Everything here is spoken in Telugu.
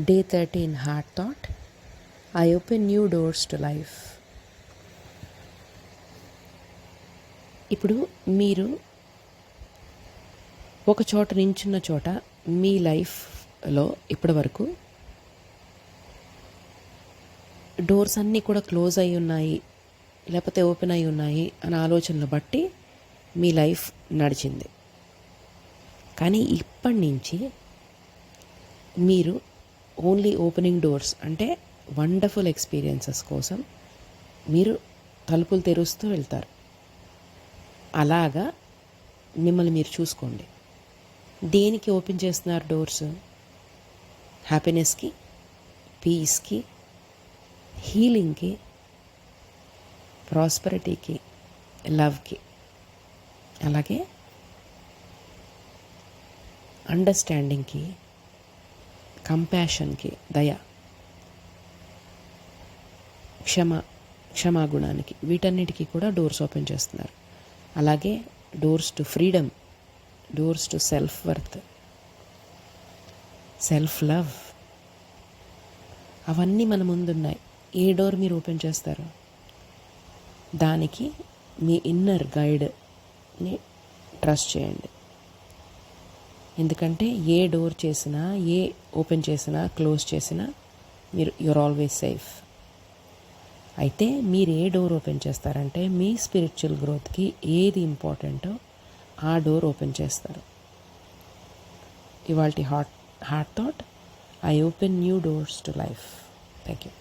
Day 13 Heart Thought. I open new doors to life. ఇప్పుడు మీరు ఒక చోట నించున్న చోట మీ లైఫ్లో ఇప్పటి వరకు డోర్స్ అన్నీ కూడా క్లోజ్ అయి ఉన్నాయి, లేకపోతే ఓపెన్ అయి ఉన్నాయి అనే ఆలోచనలు బట్టి మీ లైఫ్ నడిచింది. కానీ ఇప్పటి నుంచి మీరు ఓన్లీ ఓపెనింగ్ డోర్స్ అంటే వండర్ఫుల్ ఎక్స్పీరియన్సెస్ కోసం మీరు తలుపులు తెరుస్తూ వెళ్తారు. అలాగా మిమ్మల్ని మీరు చూసుకోండి. దేనికి ఓపెన్ చేస్తున్నారు డోర్స్? హ్యాపీనెస్కి, పీస్కి, హీలింగ్కి, ప్రాస్పరిటీకి, లవ్కి, అలాగే అండర్స్టాండింగ్కి, కంపాషన్కి, దయ, క్షమాగుణానికి, వీటన్నిటికీ కూడా డోర్స్ ఓపెన్ చేస్తున్నారు. అలాగే doors to freedom, doors to self worth, self love, అవన్నీ మన ముందున్నాయి. ఏ డోర్ మీరు ఓపెన్ చేస్తారు? దానికి మీ ఇన్నర్ గైడ్ని ట్రస్ట్ చేయండి. ఎందుకంటే ఏ డోర్ చేసినా, ఏ ఓపెన్ చేసినా, క్లోజ్ చేసినా యూఆర్ ఆల్వేస్ సేఫ్. అయితే మీరు ఏ డోర్ ఓపెన్ చేస్తారంటే మీ స్పిరిచువల్ గ్రోత్కి ఏది ఇంపార్టెంటో ఆ డోర్ ఓపెన్ చేస్తారు. ఇవాల్టి heart thought, I open new doors to life. Thank you.